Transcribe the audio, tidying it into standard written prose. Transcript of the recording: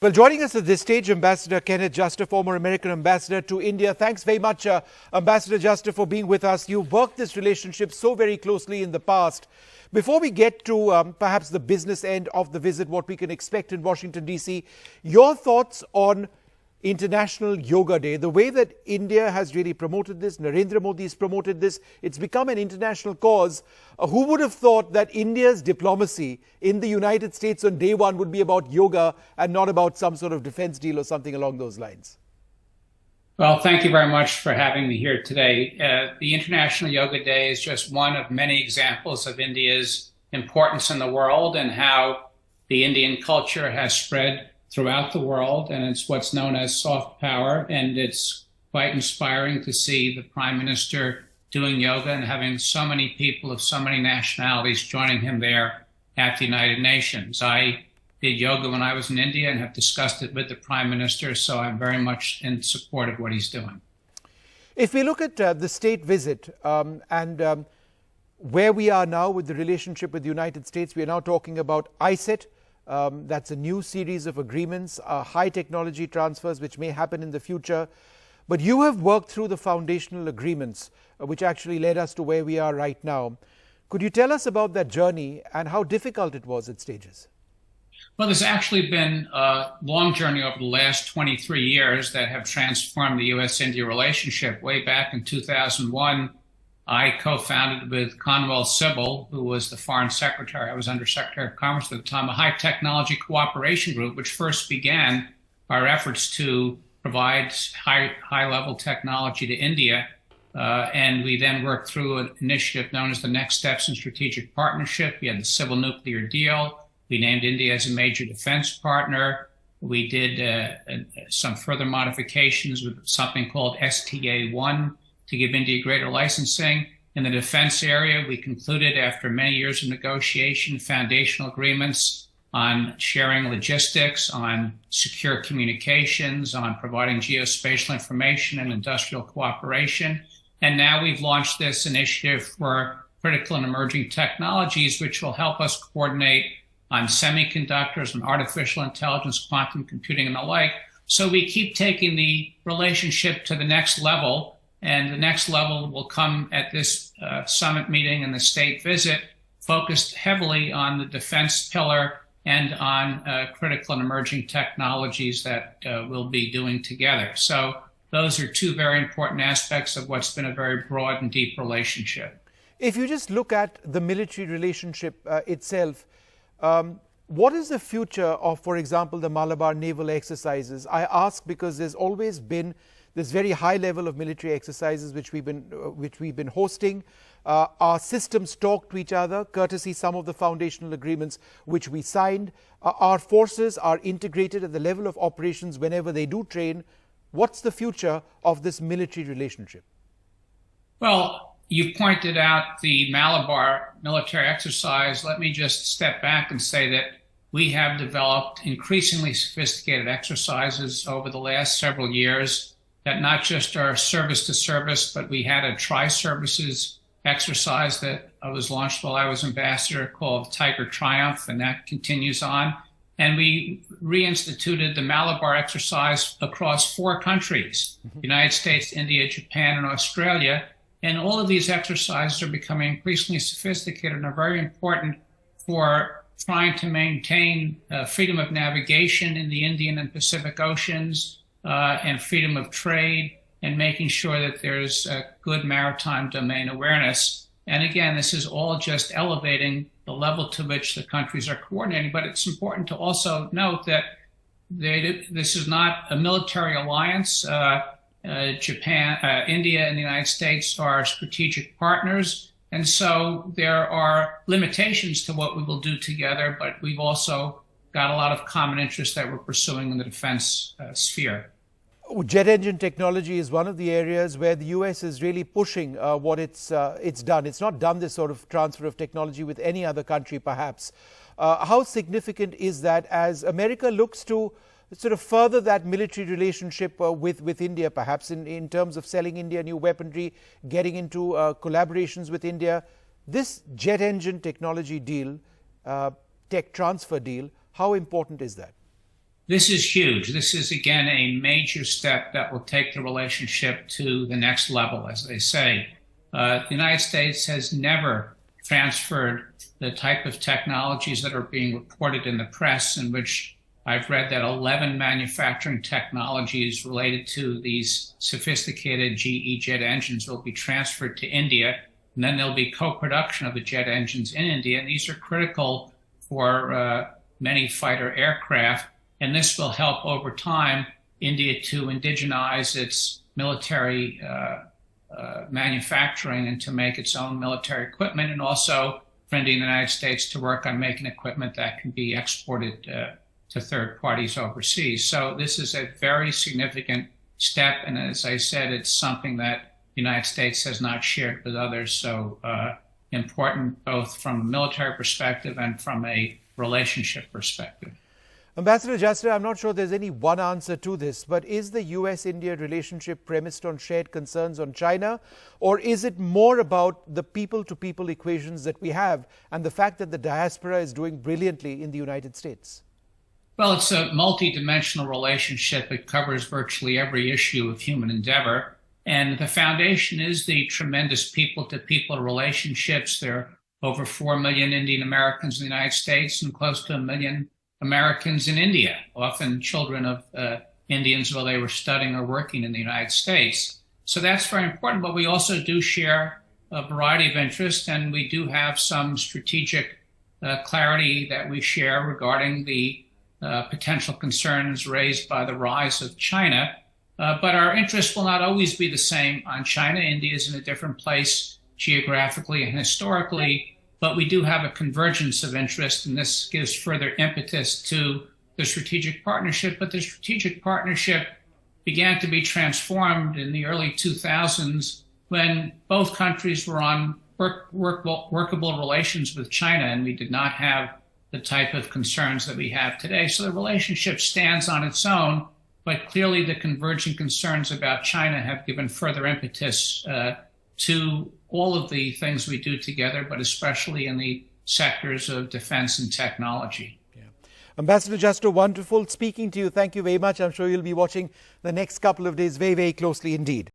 Well, joining us at this stage, Ambassador Kenneth Juster, former American ambassador to India. Thanks very much, Ambassador Juster, for being with us. You've worked this relationship so very closely in the past. Before we get to perhaps the business end of the visit, what we can expect in Washington, D.C., your thoughts on International Yoga Day, the way that India has really promoted this, Narendra Modi has promoted this, it's become an international cause. Who would have thought that India's diplomacy in the United States on day one would be about yoga and not about some sort of defense deal or something along those lines? Well, thank you very much for having me here today. The International Yoga Day is just one of many examples of India's importance in the world and how the Indian culture has spread throughout the world, and it's what's known as soft power, and it's quite inspiring to see the Prime Minister doing yoga and having so many people of so many nationalities joining him there at the United Nations. I did yoga when I was in India and have discussed it with the Prime Minister, so I'm very much in support of what he's doing. If we look at the state visit and where we are now with the relationship with the United States, we are now talking about ISET. That's a new series of agreements, high technology transfers which may happen in the future. But you have worked through the foundational agreements which actually led us to where we are right now. Could you tell us about that journey and how difficult it was at stages? Well, there's actually been a long journey over the last 23 years that have transformed the U.S.-India relationship. Way back in 2001, I co-founded with Conwell Sybil, who was the foreign secretary. I was under Secretary of Commerce at the time, a high technology cooperation group, which first began our efforts to provide high-level technology to India. And we then worked through an initiative known as the Next Steps in Strategic Partnership. We had the Civil Nuclear Deal. We named India as a major defense partner. We did some further modifications with something called STA-1 to give India greater licensing. In the defense area, we concluded after many years of negotiation, foundational agreements on sharing logistics, on secure communications, on providing geospatial information and industrial cooperation. And now we've launched this initiative for critical and emerging technologies, which will help us coordinate on semiconductors and artificial intelligence, quantum computing, and the like. So we keep taking the relationship to the next level. And the next level will come at this summit meeting and the state visit, focused heavily on the defense pillar and on critical and emerging technologies that we'll be doing together. So those are two very important aspects of what's been a very broad and deep relationship. If you just look at the military relationship itself, what is the future of, for example, the Malabar naval exercises? I ask because there's always been this very high level of military exercises which we've been hosting. Our systems talk to each other, courtesy some of the foundational agreements which we signed. Our forces are integrated at the level of operations whenever they do train. What's the future of this military relationship? Well, you pointed out the Malabar military exercise. Let me just step back and say that we have developed increasingly sophisticated exercises over the last several years that not just are service to service, but we had a tri-services exercise that was launched while I was ambassador called Tiger Triumph, and that continues on. And we reinstituted the Malabar exercise across 4 countries, United States, India, Japan, and Australia. And all of these exercises are becoming increasingly sophisticated and are very important for trying to maintain freedom of navigation in the Indian and Pacific Oceans, and freedom of trade, and making sure that there's good maritime domain awareness. And again, this is all just elevating the level to which the countries are coordinating. But it's important to also note that this is not a military alliance. Japan, India, and the United States are strategic partners. And so there are limitations to what we will do together, but we've also got a lot of common interests that we're pursuing in the defense sphere. Jet engine technology is one of the areas where the US is really pushing what it's done. It's not done this sort of transfer of technology with any other country, perhaps. How significant is that as America looks to sort of further that military relationship with India, perhaps in terms of selling India new weaponry, getting into collaborations with India? This jet engine technology deal, tech transfer deal, how important is that? This is huge. This is, again, a major step that will take the relationship to the next level, as they say. The United States has never transferred the type of technologies that are being reported in the press, in which I've read that 11 manufacturing technologies related to these sophisticated GE jet engines will be transferred to India, and then there'll be co-production of the jet engines in India. And these are critical for many fighter aircraft. And this will help over time India to indigenize its military manufacturing and to make its own military equipment, and also for India and the United States to work on making equipment that can be exported to third parties overseas. So this is a very significant step. And as I said, it's something that the United States has not shared with others. So important both from a military perspective and from a relationship perspective. Ambassador Juster, I'm not sure there's any one answer to this, but is the US-India relationship premised on shared concerns on China, or is it more about the people-to-people equations that we have and the fact that the diaspora is doing brilliantly in the United States? Well, it's a multidimensional relationship. It covers virtually every issue of human endeavor. And the foundation is the tremendous people-to-people relationships. There are over 4 million Indian Americans in the United States and close to 1 million Americans in India, often children of Indians while they were studying or working in the United States. So that's very important, but we also do share a variety of interests, and we do have some strategic clarity that we share regarding the potential concerns raised by the rise of China. But our interests will not always be the same on China. India is in a different place geographically and historically, but we do have a convergence of interest, and this gives further impetus to the strategic partnership. But the strategic partnership began to be transformed in the early 2000s when both countries were on workable relations with China, and we did not have the type of concerns that we have today. So the relationship stands on its own, but clearly the converging concerns about China have given further impetus to all of the things we do together, but especially in the sectors of defense and technology. Yeah. Ambassador Juster, wonderful speaking to you. Thank you very much. I'm sure you'll be watching the next couple of days very, very closely indeed.